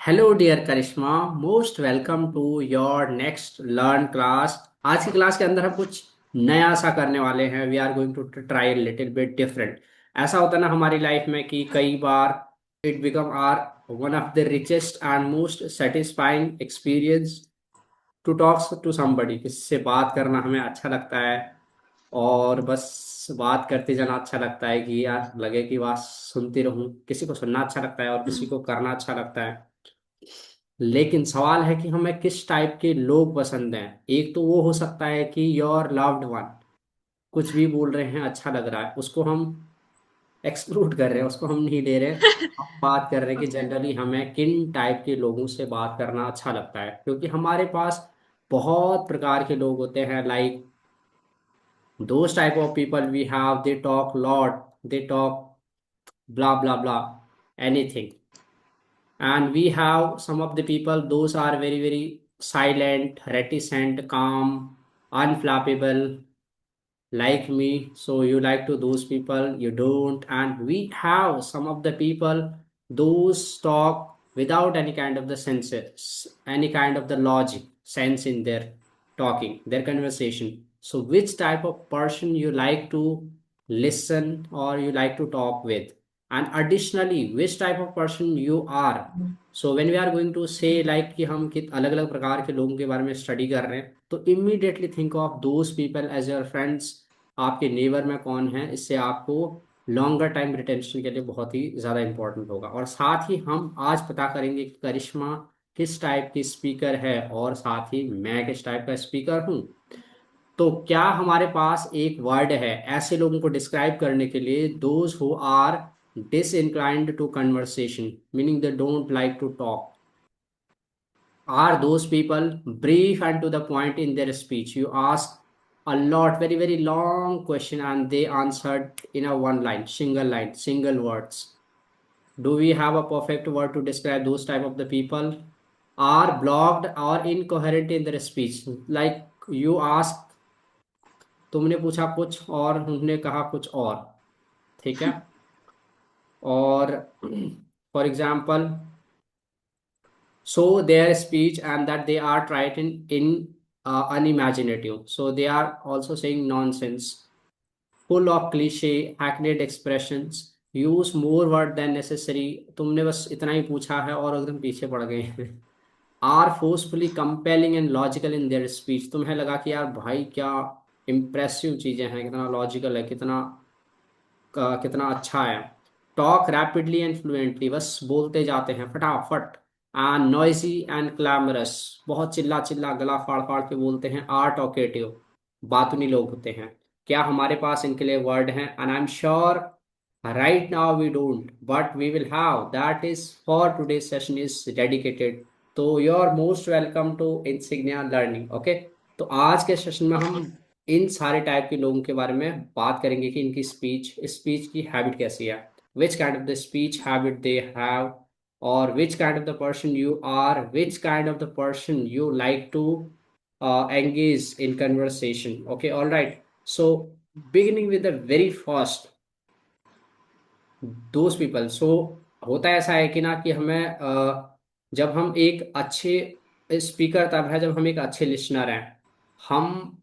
Hello dear Karishma, most welcome to your next learn class. आज की class के अंदर हम कुछ नया सा करने वाले हैं। We are going to try little bit different. ऐसा होता है ना हमारी लाइफ में कि कई बार it become are one of the richest and most satisfying experience to talks to somebody. किसी से बात करना हमें अच्छा लगता है और बस बात करते जाना अच्छा लगता है कि यार लगे कि बात सुनती रहूं। किसी को सुनना अच्छा लगता है और किसी को करना अच्छा लगता है। लेकिन सवाल है कि हमें किस टाइप के लोग पसंद हैं। एक तो वो हो सकता है कि योर लव्ड वन कुछ भी बोल रहे हैं अच्छा लग रहा है, उसको हम एक्सक्लूड कर रहे हैं, उसको हम नहीं ले रहे। हम बात कर रहे हैं कि ओके। जनरली हमें किन टाइप के लोगों से बात करना अच्छा लगता है, क्योंकि हमारे पास बहुत प्रकार के लोग होते हैं। Like those type of people we have, they talk lot, they talk blah blah blah anything. And we have some of the people, those are very very silent, reticent, calm, unflappable, like me. So you like to those people, you don't. And we have some of the people, those talk without any kind of the senses, any kind of the logic sense in their talking, their conversation. So which type of person you like to listen or you like to talk with? And additionally, which type of person you are? So when we are going to say like कि हम कित अलग अलग प्रकार के लोगों के बारे में स्टडी कर रहे हैं, तो immediately think of those people as your friends। आपके नेबर में कौन है, इससे आपको लॉन्गर टाइम रिटेंशन के लिए बहुत ही ज़्यादा इंपॉर्टेंट होगा। और साथ ही हम आज पता करेंगे कि करिश्मा किस टाइप की स्पीकर है और साथ ही मैं किस टाइप का स्पीकर हूँ। तो क्या हमारे पास एक वर्ड है ऐसे लोगों को डिस्क्राइब करने के लिए, those who are disinclined to conversation, meaning they don't like to talk. Are those people brief and to the point in their speech? You ask a lot, very, very long question and they answered in a one line, single words. Do we have a perfect word to describe those type of the people? Are blocked or incoherent in their speech. Like you ask, तुमने पूछा कुछ और उन्होंने कहा कुछ और। ठीक है। और for example, so their speech and that they are trying in unimaginative, so they are also saying nonsense, full of cliche hackneyed expressions, use more word than necessary। तुमने बस इतना ही पूछा है और एकदम पीछे पड़ गए हैं। Are forcefully compelling and logical in their speech. तुम्हें लगा कि यार भाई क्या इम्प्रेसिव चीजें हैं, कितना लॉजिकल है, कितना कितना अच्छा है। टॉक रैपिडली एंड फ्लुएंटली, बस बोलते जाते हैं फटाफट। एंड नॉइजी एंड क्लैमरस, बहुत चिल्ला चिल्ला गला फाड़ फाड़ के बोलते हैं। आर टॉकेटिव, बातूनी लोग होते हैं। क्या हमारे पास इनके लिए वर्ड हैं? And I am sure right now we don't, but we will have, that is for today session is dedicated. तो you are most welcome to Insignia Learning. Okay. तो आज के सेशन में हम इन सारे टाइप के लोगों के बारे में बात करेंगे कि इनकी स्पीच स्पीच की हैबिट कैसी है, which kind of the speech habit they have, और which kind of the person you are, which kind of the person you like to engage in conversation. Okay, all right. So beginning with the very first, those people. So होता ऐसा है कि ना कि हमें जब हम एक अच्छे स्पीकर तब है जब हम एक अच्छे लिसनर हैं। हम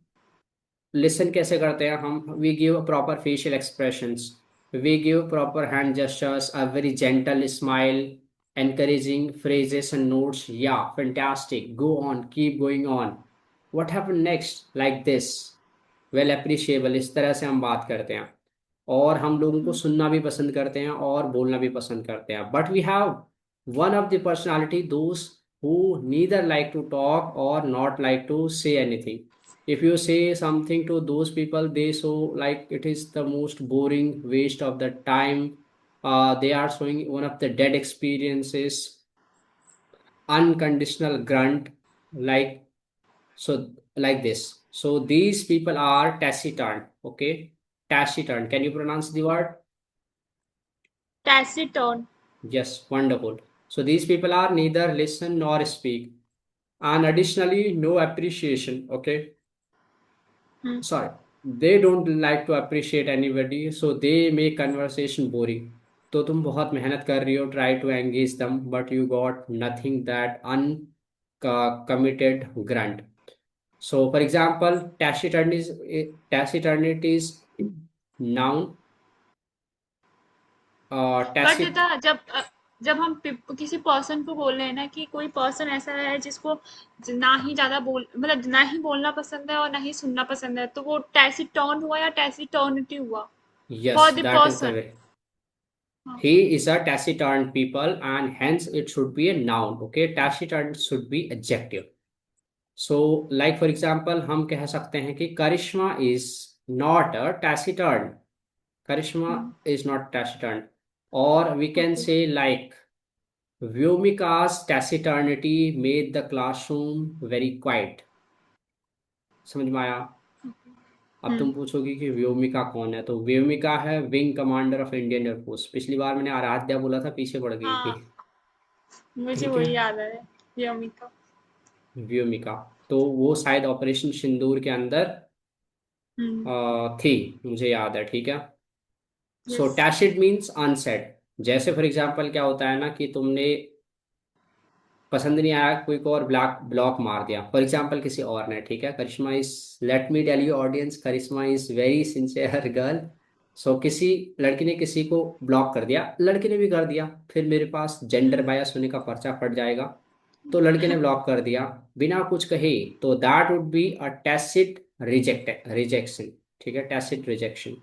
लिसन कैसे करते हैं? हम we give proper facial expressions, we give proper hand gestures, a very gentle smile, encouraging phrases and notes. Yeah, fantastic, go on, keep going on, what happened next, like this, well appreciable। इस तरह से हम बात करते हैं और हम लोगों को सुनना भी पसंद करते हैं और बोलना भी पसंद करते हैं। But we have one of the personality those who neither like to talk और not like to say anything. if you say something to those people, they so like it is the most boring waste of the time. They are showing one of the dead experiences, unconditional grunt, like so, like this. So these people are taciturn. Okay, taciturn, can you pronounce the word? Taciturn. Yes, wonderful. So these people are neither listen nor speak, and additionally no appreciation. Okay, Hmm. sorry, they don't like to appreciate anybody, so they make conversation boring. तो तुम बहुत मेहनत कर रही हो, try to engage दम, but you got nothing, that uncommitted grunt. So for example, taciturnity is noun. But Tacit, था जब हम किसी पर्सन को बोल रहे हैं ना कि कोई पर्सन ऐसा है जिसको ना ही ज्यादा बोल मतलब ना ही बोलना पसंद है और ना ही सुनना पसंद है, तो वो टैसिटर्न हुआ या टैसिटर्निटी हुआ yes, for the that is the person. way. हाँ। He is a taciturn people, and hence it should be a noun. Okay, taciturn should be adjective. So, like for example, हम कह सकते हैं कि करिश्मा is not a taciturn. Karishma is not taciturn. Or we can okay. say like Vyomika's taciturnity made the classroom very quiet. समझ में आया? अब तुम हम्म। पूछोगी कि व्योमिका कौन है, तो व्योमिका है wing commander of Indian air force. पिछली बार मैंने आराध्या बोला था, पीछे पड़ गई थी। हाँ, मुझे ठीक है, वही याद है, यमिका। व्योमिका। तो वो शायद ऑपरेशन सिंदूर के अंदर हम्म। थी, मुझे याद है। ठीक है। So yes. Tacit means unsaid. जैसे फॉर एग्जाम्पल क्या होता है ना कि तुमने पसंद नहीं आया कोई को और ब्लॉक ब्लॉक मार दिया, फॉर एग्जाम्पल किसी और ने। ठीक है, Karishma is, let me tell you audience, Karishma is very sincere girl. So किसी लड़की ने किसी को ब्लॉक कर दिया, लड़की ने भी कर दिया, फिर मेरे पास जेंडर बायस होने का पर्चा फट जाएगा। तो लड़के ने ब्लॉक कर दिया बिना कुछ कहे, तो that would be a tacit rejection. ठीक है, टैसिट रिजेक्शन।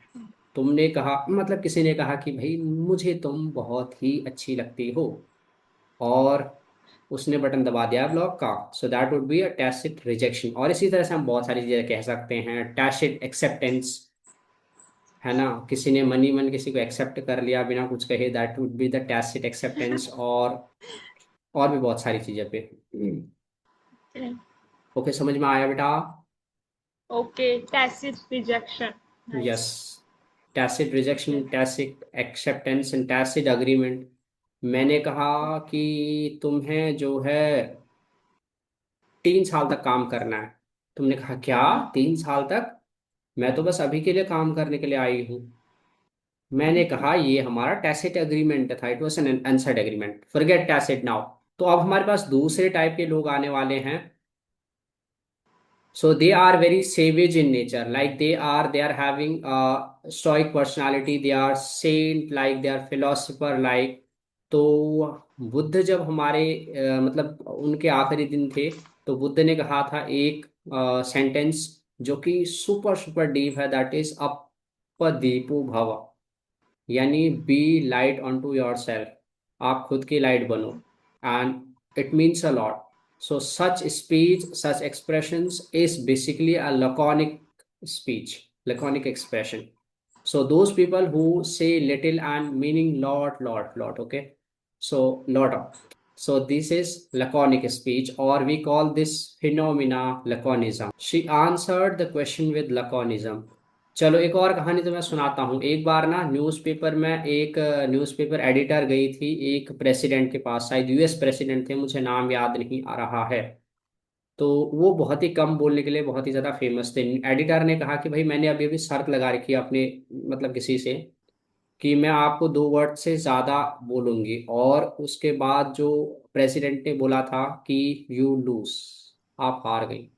तुमने कहा, मतलब किसी ने कहा कि भाई मुझे तुम बहुत ही अच्छी लगती हो, और उसने बटन दबा दिया ब्लॉक का, so that would be a tacit rejection. और इसी तरह से हम बहुत सारी चीजें कह सकते हैं, टैसिट एक्सेप्टेंस, है ना, किसी ने मनी मन किसी को एक्सेप्ट कर लिया बिना कुछ कहे, that would be the tacit acceptance. और भी बहुत सारी चीजें पे। ओके, समझ में आया बेटा? Okay, tacit rejection. Nice. Yes, tacit rejection, tacit acceptance and tacit agreement. मैंने कहा कि तुम्हें जो है 3 साल तक काम करना है। तुमने कहा क्या, 3 साल तक? मैं तो बस अभी के लिए काम करने के लिए आई हूँ। मैंने कहा ये हमारा टैसिट एग्रीमेंट था, it was an unsaid agreement, forget tacit now. तो अब हमारे पास दूसरे टाइप के लोग आने वाले हैं। So they are very savage in nature, like they are having a stoic personality, they are saint like, they are philosopher like. तो बुद्ध जब हमारे मतलब उनके आखिरी दिन थे, तो बुद्ध ने कहा था एक सेंटेंस जो कि सुपर सुपर डीप है, दैट इज अपदीपो भव, यानी be light on to yourself, आप खुद की लाइट बनो। And it means a lot. So such speech, such expressions is basically a laconic speech, laconic expression. So those people who say little and meaning lot, okay? So lot of. So this is laconic speech, or we call this phenomena laconism. She answered the question with laconism. चलो एक और कहानी तो मैं सुनाता हूँ। एक बार ना न्यूज़पेपर में एक न्यूज़पेपर एडिटर गई थी एक प्रेसिडेंट के पास, शायद यूएस प्रेसिडेंट थे, मुझे नाम याद नहीं आ रहा है। तो वो बहुत ही कम बोलने के लिए बहुत ही ज़्यादा फेमस थे। एडिटर ने कहा कि भाई मैंने अभी अभी शर्त लगा रखी है अपने, मतलब किसी से, कि मैं आपको 2 वर्ड से ज़्यादा बोलूंगी। और उसके बाद जो प्रेसिडेंट ने बोला था कि यू लूज, आप हार गई।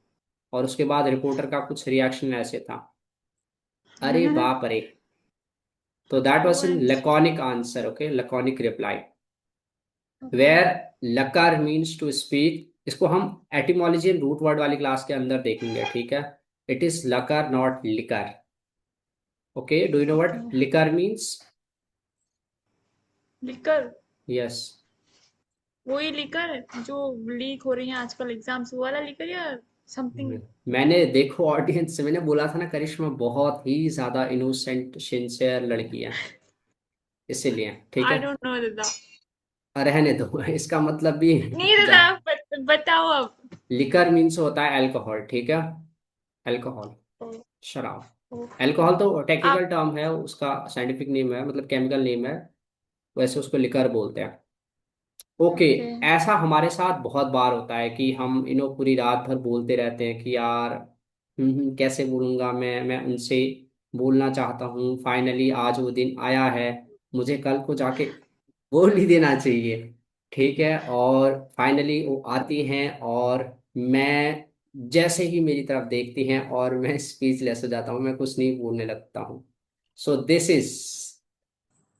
और उसके बाद रिपोर्टर का कुछ रिएक्शन ऐसे था, अरे बाप रे। तो that was in OMG. Laconic answer, okay, laconic reply. Okay. Where लकार मीन्स टू स्पीक, इसको हम एटिमोलॉजी एंड रूट वर्ड वाली क्लास के अंदर देखेंगे। ठीक है, इट इज लकार not liquor. Okay, do you know okay. What liquor means? Liquor. Yes. वही लिकर जो लीक हो रही है आजकल एग्जाम्स, वो वाला लिकर या समथिंग। मैंने, देखो ऑडियंस से मैंने बोला था ना, करिश्मा बहुत ही ज्यादा इनोसेंट सिंसियर लड़की है, इसीलिए। ठीक आई है, डोंट नो दादा। रहने दो इसका मतलब भी नहीं जा। दादा, बताओ अब। लिकर मीन्स होता है अल्कोहल। ठीक है, अल्कोहल, ओ, शराब। ओके। अल्कोहल तो टेक्निकल आप। टर्म है, उसका साइंटिफिक नेम है, मतलब केमिकल नेम है, वैसे उसको लिकर बोलते हैं। ओके। ओके। ऐसा हमारे साथ बहुत बार होता है कि हम पूरी रात भर बोलते रहते हैं कि यार कैसे बोलूंगा मैं उनसे बोलना चाहता हूँ, फाइनली आज वो दिन आया है। मुझे कल को जाके बोल ही देना चाहिए। ठीक है, और फाइनली वो आती हैं और मैं, जैसे ही मेरी तरफ देखती हैं और मैं स्पीचलेस हो जाता हूँ, मैं कुछ नहीं बोलने लगता हूँ। So this is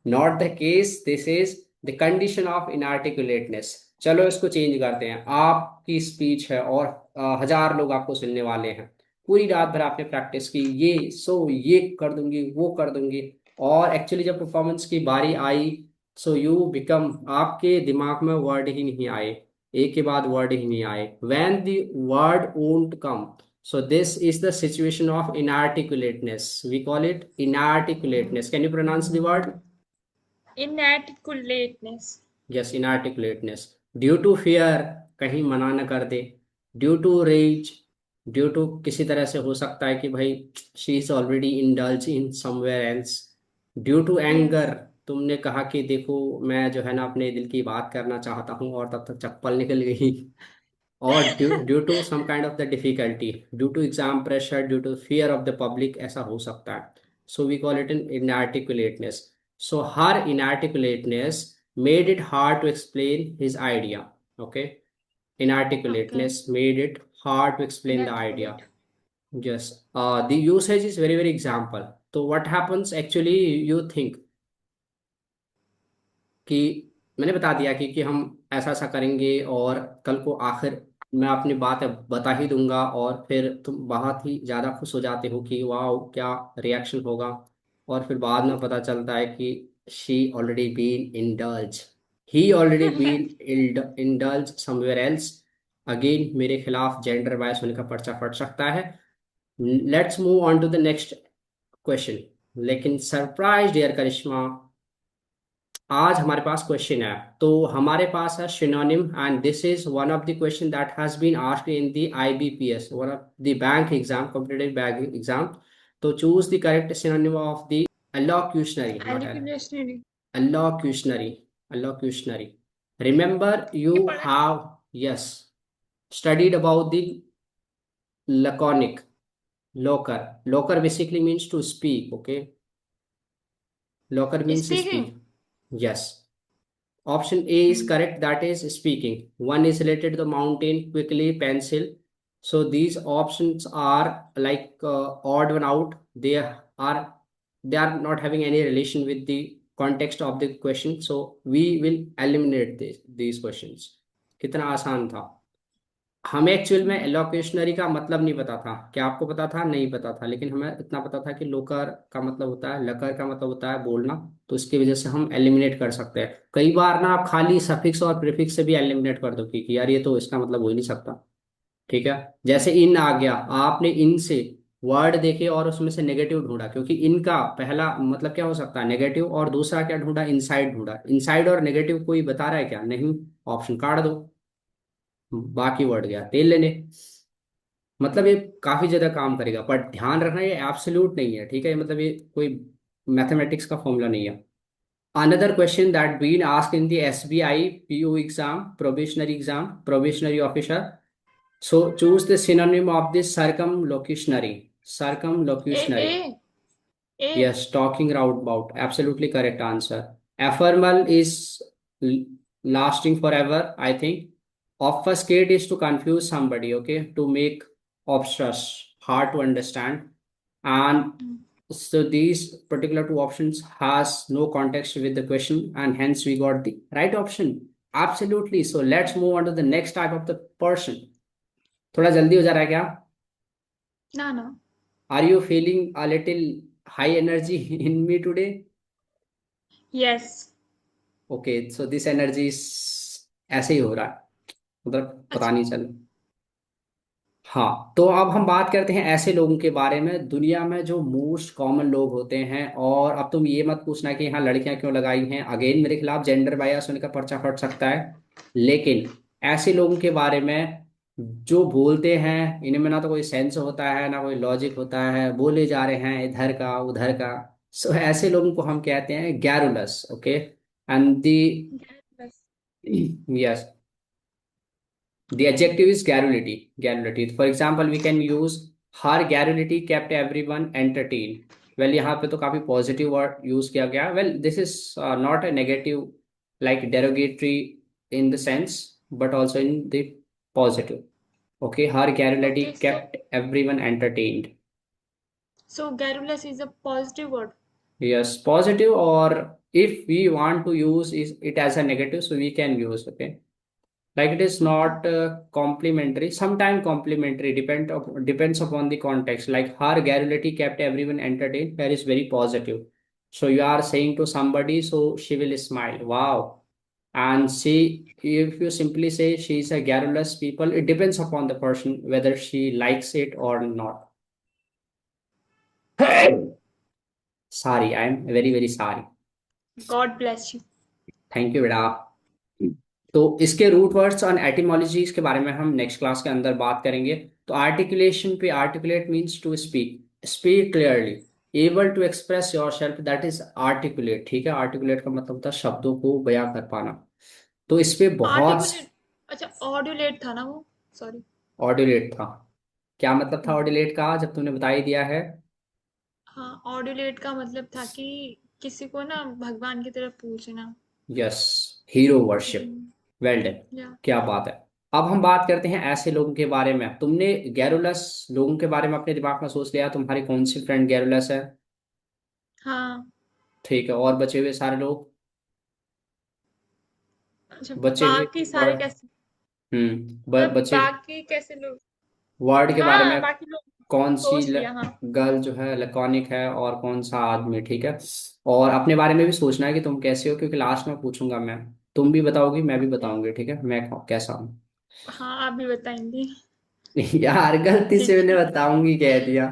not the case, this is the condition of inarticulateness. चलो इसको चेंज करते हैं। आपकी स्पीच है और 1000 लोग आपको सुनने वाले हैं। पूरी रात भर आपने प्रैक्टिस की, ये कर दूंगी, वो कर दूंगी, और एक्चुअली जब परफॉर्मेंस की बारी आई, सो यू बिकम, आपके दिमाग में वर्ड ही नहीं आए, एक के बाद वर्ड ही नहीं आए, when the word won't come. So this is the situation of inarticulateness. We call it inarticulateness. Can you pronounce the word? Inarticulateness. Yes, inarticulateness. Due to fear, कहीं मना न कर दे। Due to rage, due to किसी तरह से हो सकता है कि भाई she is already indulge in somewhere else. Due to yes. Anger, तुमने कहा कि देखो मैं जो है ना अपने दिल की बात करना चाहता हूँ और तब तक चप्पल निकल गई। और due to some kind of the difficulty, due to exam pressure, due to fear of the public, ऐसा हो सकता है। So we call it in inarticulateness. So her inarticulateness made it hard to explain his idea. Okay, okay. inarticulateness made it hard to explain the idea. Inarticulate. Yes, the usage is very very example. So what happens actually, you think कि मैंने बता दिया कि हम ऐसा ऐसा करेंगे और कल को आखिर मैं अपनी बात बता ही दूंगा, और फिर तुम बहुत ही ज़्यादा खुश हो जाते हो कि वाह क्या रिएक्शन होगा, और फिर बाद में पता चलता है कि she already been indulge, he already been indulge somewhere else. Again मेरे खिलाफ जेंडर बायस होने का पर्चा फट सकता है। Let's move on to the next question. लेकिन सरप्राइज डियर करिश्मा, आज हमारे पास क्वेश्चन है। तो हमारे पास है synonym, and this is one of the question that has been asked in the IBPS, one of the bank exam, competitive bank exam. तो choose the correct synonym of the elocutionary, not eliculationary. Elocutionary, elocutionary. Remember you ये पढ़ा है। Have, yes, studied about the laconic, locker. Locker basically means to speak, okay? Locker means speaking. speak. Yes. Option A is correct, that is speaking. One is related to the mountain, quickly, pencil. So these options are like odd one out. They are not having any relation with the context of the question. So we will eliminate these questions. कितना आसान था। हमें actual में एलोकेशनरी का मतलब नहीं पता था। क्या आपको पता था? नहीं पता था, लेकिन हमें इतना पता था कि लोकर का मतलब होता है, लकर का मतलब होता है बोलना। तो इसकी वजह से हम एलिमिनेट कर सकते हैं। कई बार ना आप खाली सफिक्स और प्रीफिक्स से भी एलिमिनेट कर दो कि यार ये तो इसका मतलब हो ही नहीं सकता। ठीक है, जैसे इन आ गया, आपने इन से वर्ड देखे और उसमें से नेगेटिव ढूंढा, क्योंकि इनका पहला मतलब क्या हो सकता है? नेगेटिव। और दूसरा क्या ढूंढा? इनसाइड ढूंढा। इनसाइड और नेगेटिव कोई बता रहा है क्या? नहीं। ऑप्शन काट दो, बाकी वर्ड गया तेल लेने। मतलब ये काफी ज्यादा काम करेगा, पर ध्यान रखना ये एब्सोल्यूट नहीं है। ठीक है, मतलब ये कोई मैथमेटिक्स का फॉर्मूला नहीं है। Another question that been asked in the SBI PO exam, probationary officer. So choose the synonym of this circumlocutionary, A circumlocutionary. A A. Yes, talking roundabout. Absolutely correct answer. Ephemeral is lasting forever, I think. Obfuscate is to confuse somebody, okay, to make obstrus, hard to understand. And so these particular two options has no context with the question, and hence we got the right option. Absolutely. So let's move on to the next type of the person. थोड़ा जल्दी हो जा रहा है क्या? ना ना। Are you feeling a little high energy in me today? Yes. Okay, so this energy ऐसे ही हो रहा है, मतलब पता अच्छा। नहीं चल। हाँ, तो अब हम बात करते हैं ऐसे लोगों के बारे में दुनिया में जो मोस्ट कॉमन लोग होते हैं। और अब तुम ये मत पूछना कि यहाँ लड़कियां क्यों लगाई हैं, अगेन मेरे खिलाफ जेंडर बायस होने का पर्चा फट सकता है। लेकिन ऐसे लोगों के बारे में जो बोलते हैं, इनमें ना तो कोई सेंस होता है ना कोई लॉजिक होता है, बोले जा रहे हैं इधर का उधर का। सो ऐसे लोगों को हम कहते हैं गैरुलस, ओके। एंड दी, बस। Yes, the adjective is garrulity. Garrulity. For example, we can use her garrulity kept everyone entertained. Well यहाँ पे तो काफी पॉजिटिव वर्ड यूज किया गया। Well this is not a negative like derogatory in the sense but also in the positive. Okay, her garrulity Okay, so kept everyone entertained. so garrulous is a positive word. Yes, positive, or if we want to use is it as a negative, so we can use, okay. Like it is Okay. not complimentary. Sometimes complimentary depends upon the context. Like her garrulity kept everyone entertained. That is very positive. So you are saying to somebody, so she will smile. Wow. And she, if you simply say she is a garrulous people, it depends upon the person whether she likes it or not. Sorry, I am very very sorry. God bless you. Thank you बेटा। तो इसके root words और एटिमोलॉजीज के बारे में हम next class के अंदर बात करेंगे। तो आर्टिकुलेशन पे, articulate means to speak, speak clearly, able to express yourself, that is articulate. ठीक है, आर्टिकुलेट का मतलब था शब्दों को बयां कर पाना। तो इस पे बहुत आर्टिकुलेट, अच्छा ऑड्यूलेट था ना वो, सॉरी। ऑर्डिलेट था। क्या मतलब था हम्म। ऑर्डिलेट का, जब तुमने बता ही दिया है। हाँ, ऑड्यूलेट का मतलब था कि किसी को ना भगवान की तरफ पूछना। Yes, hero worship. Hmm. Well done. Yeah. क्या बात है। अब हम बात करते हैं ऐसे लोगों के बारे में। तुमने गैरुलस लोगों के बारे में अपने दिमाग में सोच लिया तुम्हारी कौन सी फ्रेंड गैरुलस है। हाँ। ठीक है, और बचे हुए सारे लोग, अच्छा, बचे हुए बाकी सारे वर्ड। कैसे, मतलब बचे बाकी कैसे लोग। वर्ड के बारे हाँ, में। बाकी लोग कौन सी सोच लिया, हाँ। गर्ल जो है लैकोनिक है और कौन सा आदमी। ठीक है, और अपने बारे में भी सोचना है कि तुम कैसे हो, क्योंकि लास्ट में पूछूंगा मैं। तुम भी बताओगी, मैं भी ओके। बताऊंगी, ठीक है, मैं कैसा हूँ। हाँ, आप भी बताएंगे। यार गलती से ठीक मैंने है। बताऊंगी कह दिया।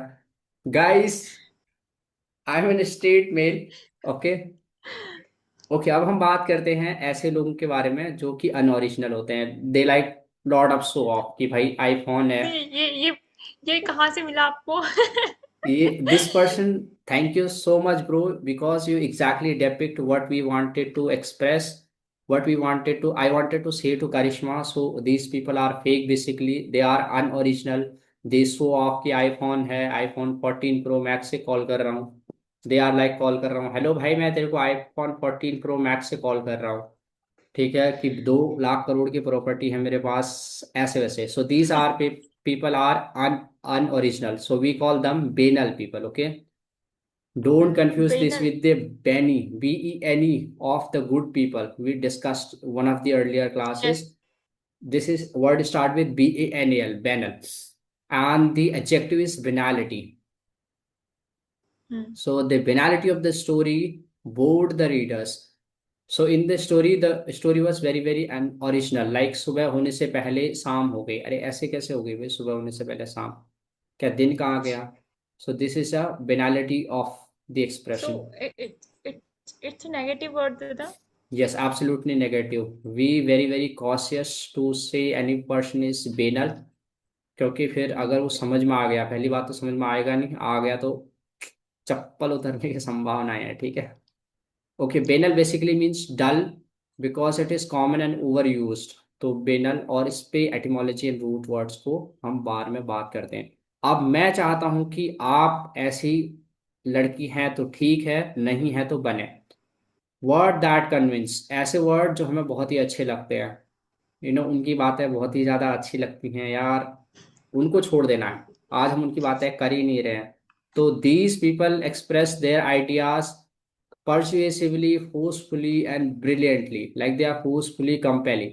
Guys, I am an straight male. Okay. Okay, अब हम बात करते हैं ऐसे लोगों के बारे में जो कि अनओरिजिनल होते हैं। They like Lord of show off, कि भाई आईफोन है। ये कहाँ से मिला आपको? ये this person, thank you so much bro, because you exactly depict what we wanted to express, what we wanted to, I wanted to say to Karishma. So these people are fake basically, they are unoriginal. they show off कि iPhone है, iPhone 14 pro max से call कर रहा हूँ। They are like call कर रहा हूँ, hello भाई मैं तेरे को आईफोन 14 प्रो मैक्स से कॉल कर रहा हूँ। ठीक है, कि 2 लाख करोड़ की प्रॉपर्टी है मेरे पास, ऐसे वैसे। So these are people are unoriginal, so we call them banal people. Okay, don't confuse this banal. with the Benny, Bene of the good people we discussed one of the earlier yes. classes. This is word start with Banal, banal, and the adjective is banality. Hmm. So the banality of the story bored the readers. So in the story was very very unoriginal. Like सुबह होने से पहले शाम हो गई, अरे ऐसे कैसे हो गई भाई, सुबह होने से पहले शाम, क्या दिन कहाँ गया। So this is a banality of the expression. So it's a negative word, Dada. Yes, absolutely negative. We very very cautious to say any person is banal, क्योंकि फिर अगर वो Okay. समझ में आ गया, पहली बात तो समझ में आएगा नहीं, आ गया तो चप्पल उतरने की संभावना है। ठीक है। Okay, banal basically means dull, because it is common and over used. तो बेनल, और इस पे एटिमोलॉजी एंड रूट वर्ड्स को हम बाद में बात करते हैं। अब मैं चाहता हूं कि आप ऐसी लड़की हैं तो ठीक है, नहीं है तो बने। वर्ड दैट कन्विंस, ऐसे वर्ड जो हमें बहुत ही अच्छे लगते हैं। उनकी बातें बहुत ही ज्यादा अच्छी लगती हैं यार, उनको छोड़ देना है। आज हम उनकी बातें कर ही नहीं रहे हैं। तो these people express their ideas persuasively, forcefully and brilliantly, like they are forcefully compelling।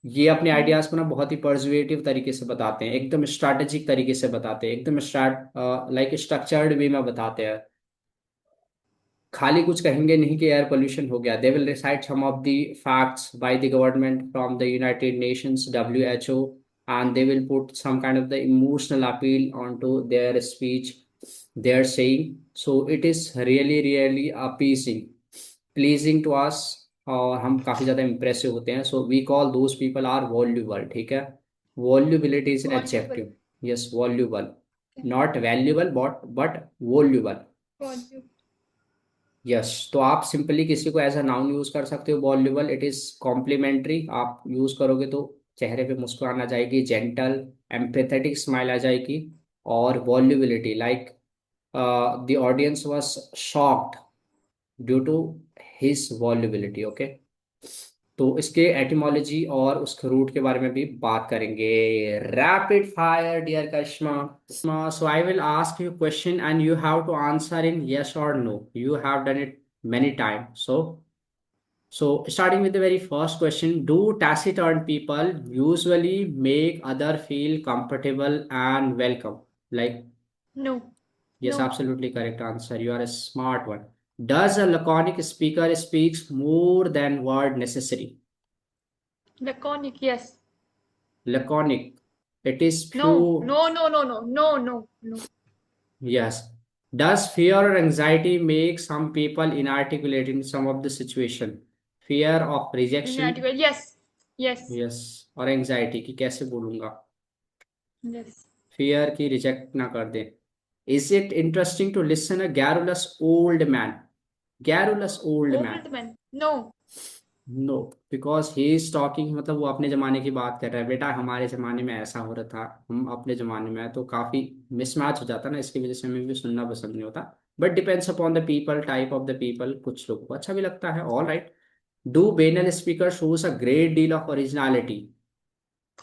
ये अपने हम्म। आइडियाज को ना बहुत ही पर्सुएटिव तरीके से बताते हैं, एकदम स्ट्रैटेजिक तरीके से बताते हैं, एकदम लाइक स्ट्रक्चर्ड वे में बताते हैं। खाली कुछ कहेंगे नहीं कि एयर पोल्यूशन हो गया। They will recite some of the facts by the government from the United Nations WHO, and they will put some kind of the emotional appeal on to their speech they are saying. So it is really really appeasing, pleasing to us, और हम काफी ज्यादा impressive होते हैं। So we call those people are voluble. ठीक है, volubility is an Voluble. Adjective. Yes, voluble, Okay. Not valuable but voluble. Volume. Yes, तो आप सिंपली किसी को एज अ नाउन यूज कर सकते हो वॉल्यूबल, इट इज कॉम्प्लीमेंट्री। आप यूज करोगे तो चेहरे पे मुस्कुराहट आ जाएगी, जेंटल एम्पैथेटिक स्माइल आ जाएगी। और वॉल्यूबिलिटी like The audience was shocked due to his volubility. Okay, तो इसके एटिमोलॉजी और उसके रूट के बारे में भी बात करेंगे. Rapid fire dear Karishma. So I will ask you question and you have to answer in yes or no. You have done it many times. So starting with the very first question, do taciturn people usually make other feel comfortable and welcome? Like, No. yes, No. absolutely correct answer. You are a smart one. Does a laconic speaker speaks more than word necessary? Laconic, yes. Laconic. It is No. few. No, no, no, no. No, no, no. Yes. Does fear or anxiety make some people inarticulate in some of the situation? Fear of rejection. Inarticulate. Yes. Yes. Yes. और anxiety की कैसे बोलूंगा? Yes. Fear की reject ना कर दे. Is it interesting to listen a garrulous old man? Garrulous old man. Old man. No. No. Because he is talking, मतलब वो अपने जमाने की बात कर रहा है. बेटा हमारे जमाने में ऐसा हो रहा था, हम अपने जमाने में, तो काफी मिसमैच हो जाता ना, इसकी वजह से हमें भी सुनना पसंद नहीं होता. But depends upon the people, type of the people. कुछ लोगों को अच्छा भी लगता है. All right. Do banal speaker shows a great deal of originality?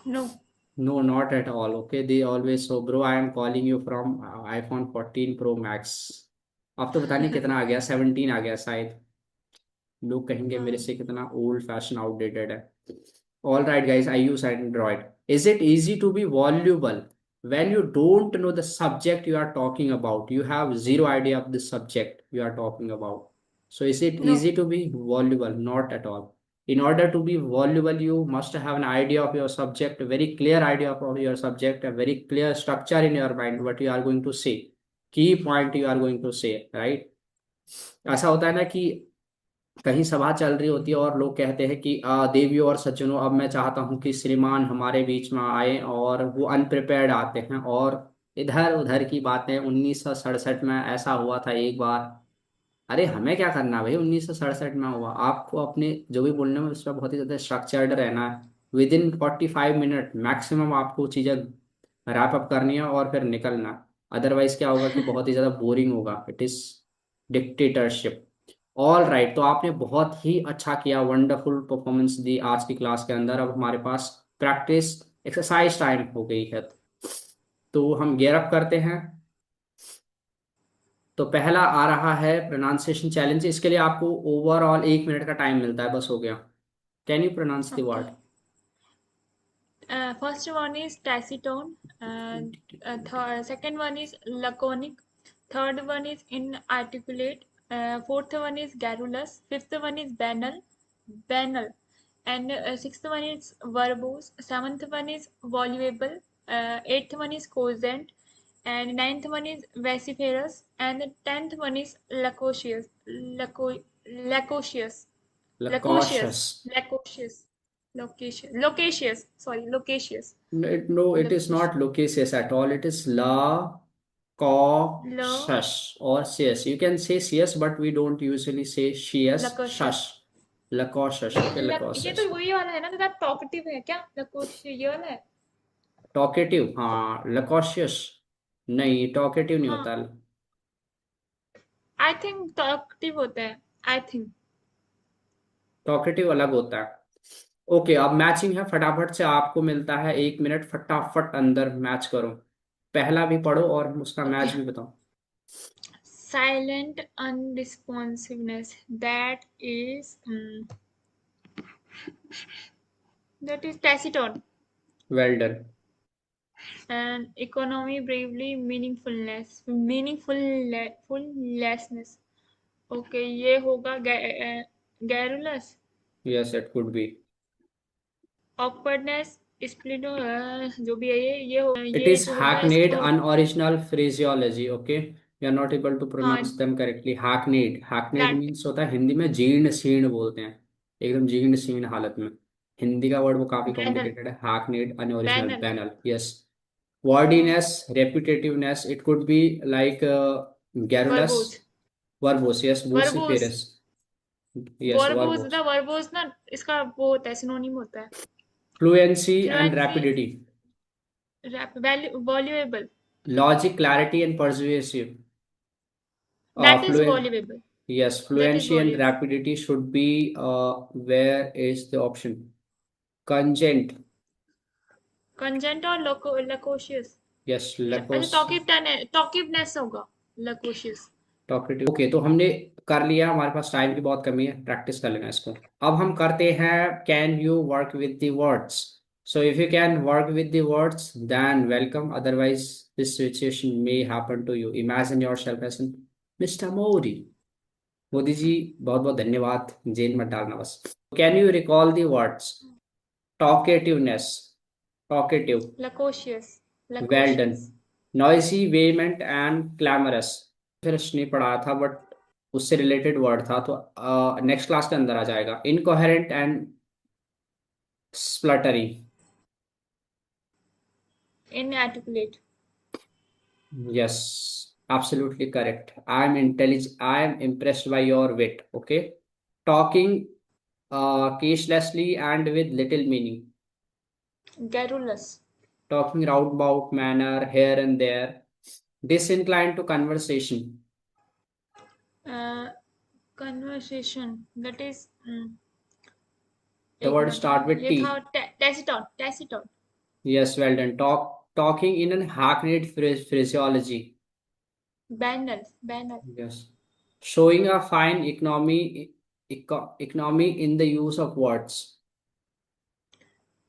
No. No, not at all. Okay, they always so bro. I am calling you from iPhone 14 Pro Max. अब तो पता नहीं कितना आ गया, 17 आ गया शायद. लोग कहेंगे मेरे हाँ. से कितना ओल्ड फैशन आउटडेटेड है. All right, guys, I use Android. Is it easy to be voluble when you don't know the subject you are talking about? You have zero idea of the subject you are talking about. So, is it No. easy to be voluble? Not at all. In order to be voluble, you must have an idea of your subject, a very clear idea of your subject, a very clear structure in your mind, what you are going to say, key point you are going to say, right? ऐसा होता है ना कि कहीं सभा चल रही होती है और लोग कहते हैं कि देवियों और सज्जनों, अब मैं चाहता हूं कि श्रीमान हमारे बीच में आए, और वो अनप्रिपेयर्ड आते हैं और इधर उधर की बातें. 1967 में ऐसा हुआ था एक बार. अरे हमें क्या करना भाई, 1967 में हुआ. आपको अपने जो भी बोलने में उसमें बहुत ही ज्यादा स्ट्रक्चर्ड रहना है. विद इन 45 मिनट मैक्सिमम आपको चीजें रैप अप करनी है और फिर निकलना. अदरवाइज क्या होगा कि बहुत ही ज्यादा बोरिंग होगा. It is dictatorship. All right. तो आपने बहुत ही अच्छा किया, वंडरफुल परफॉर्मेंस दी आज की क्लास के अंदर. अब हमारे पास प्रैक्टिस एक्सरसाइज टाइम हो गई है, तो हम गेयर अप करते हैं. तो पहला आ रहा है प्रोनाउंसिएशन चैलेंज. इसके लिए आपको ओवरऑल 1 मिनट का टाइम मिलता है, बस हो गया. Can you pronounce the word? Okay. First one is taciturn, and second one is laconic, third one is inarticulate, fourth one is garrulous, fifth one is banal, and sixth one is verbose, seventh one is voluble, eighth one is cogent, and ninth one is vociferous, and the 10th one is loquacious, loquacious, लकॉशस. loquacious, loquacious, sorry, loquacious. No, it is Loquacious. not loquacious at all. It is la Lo, cautious or cs. You can say cs, but we don't usually say cs. loquacious. Shush. Lacautious. Okay, ये lacautious. तो वही वाला है ना जो talkative है क्या? loquacious ये वाला है. टॉकेटिव, हाँ. लकॉशियस नहीं, टॉकेटिव नहीं हाँ, होता. आई थिंक टॉकेटिव होता है. I think. टॉकेटिव अलग होता है. ओके, अब मैचिंग है. फटाफट से आपको मिलता है 1 मिनट. फटाफट अंदर मैच करो. पहला भी पढ़ो और उसका ओके. मैच भी बताओ. Silent unresponsiveness. That is taciturn. Well done. And economy bravely meaningfulness. Okay, ये होगा garrulous. Yes, it could be. awkwardness, split, जो भी है ये हो It ये is जो होगा hackneyed, इसको. unoriginal phraseology. Okay, you are not able to pronounce हाँ. them correctly. Hackneyed. Hackneyed that. means होता है हिंदी में जीर्ण शीर्ण बोलते हैं. एकदम जीर्ण शीर्ण हालत में. हिंदी का वर्ड वो काफी बैनल. कॉम्प्लिकेटेड है. Hackneyed, unoriginal, banal. banal. Yes. हाँ. Wordiness, repetitiveness. It could be like garrulous, verbose. verbose. Yes, verbose. vociferous. Yes, verbose verbose. ना, वर्बोज ना, इसका वो होता है, सिनोनिम होता है. Fluency and fluency. rapidity. Valuable. Logic, clarity, and persuasive. That is Fluent. valuable. Yes, That is fluency and valuable. rapidity should be. Where is the option? Conjunct. Conjunct और loquacious. Yes, अच्छा, lacos. talkiveness होगा, loquacious. Talkative. Okay, तो हमने कर लिया, हमारे पास time की बहुत कमी है, प्रैक्टिस कर लेना इसको। अब हम करते हैं can you work with the words. So if you can work with the words then welcome, otherwise this situation may happen to you. Imagine yourself as mister Modi. Modi ji, बहुत बहुत धन्यवाद, जेल मत डालना बस। Can you recall the words? Talkativeness, talkative, Loquacious. Well done. Loquacious. Noisy, vehement and clamorous. फिर नहीं पढ़ाया था बट उससे रिलेटेड वर्ड था, तो नेक्स्ट क्लास के अंदर आ जाएगा। Incoherent and spluttery. Inarticulate. Yes, absolutely correct. I am impressed by your wit. Okay. Talking ceaselessly and with little meaning. Garrulous. Talking round manner, here and there. disinclined to conversation. uh, Conversation, that is The एक word minute हाँ, start with ये T. था taciturn. Taciturn. Yes, well done. Talking in an hackneyed phraseology. Banal. Banal. Yes. Showing a fine economy in the use of words.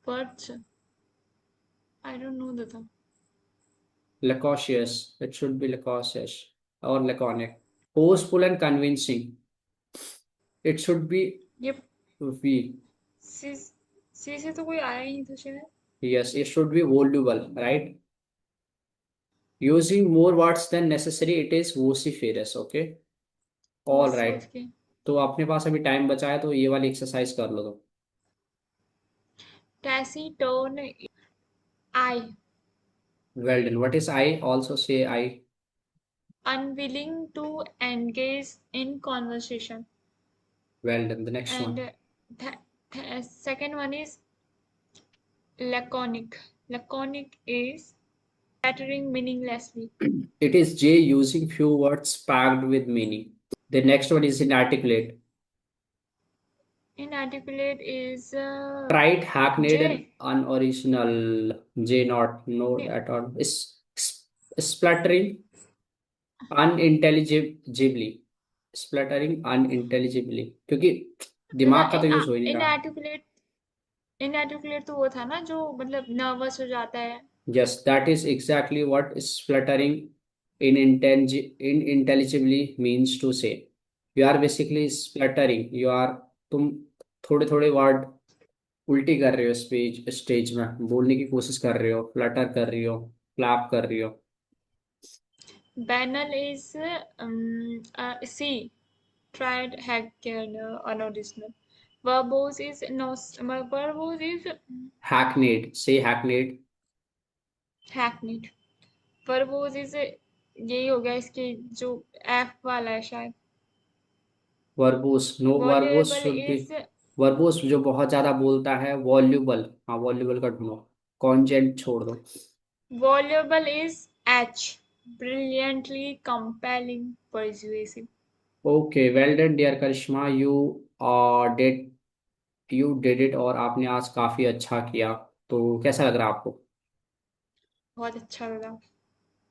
Words, I don't know the term. Loquacious. It should be loquacious or laconic. Forceful and convincing. It should be ये weak. सी सी से तो कोई आया ही नहीं था शायद. Yes, it should be voluble, right? Using more words than necessary, it is vociferous. Okay. All बस right. समझ गए. तो अपने पास अभी टाइम बचा है, तो ये वाली एक्सरसाइज कर लो तो। Taciturn. I. Well done. What is I? Also say I. Unwilling to engage in conversation. Well done. The next And one. second one is laconic. Laconic is chattering meaninglessly. It is J, using few words packed with meaning. The next one is inarticulate. Inarticulate is Trite, hackneyed, and J. unoriginal. J not, no Ne- at all. Is spluttering, unintelligibly. Spluttering unintelligibly, क्योंकि दिमाग का तो use हो ही नहीं रहा। Inarticulate. Inarticulate तो वो था ना जो मतलब नर्वस हो जाता है. Yes, that is exactly what spluttering unintelligibly means to say. You are basically spluttering. तुम थोड़े थोड़े वर्ड उल्टी कर रहे हो, स्टेज में बोलने की कोशिश कर रहे हो, फ्लटर कर रही हो, फ्लैप कर रही हो। Banal is C. Tried, hackneyed, unoriginal. Verbose is no. Verbose is hackneyed, से हैकनेड। hackneyed. Verbose is यही हो गया इसके जो F वाला है शायद. Verbose, no, verbose Voluble should be. is verbose जो बहुत ज्यादा बोलता है, वॉल्यूबल। हाँ, वॉल्यूबल का ढूंढो, कॉन्जेंट छोड़ दो। voluble is H. Brilliantly compelling, persuasive. Okay, well done dear Karishma, did you did it, और आपने आज काफी अच्छा किया। तो कैसा लग रहा है आपको? बहुत अच्छा लगा.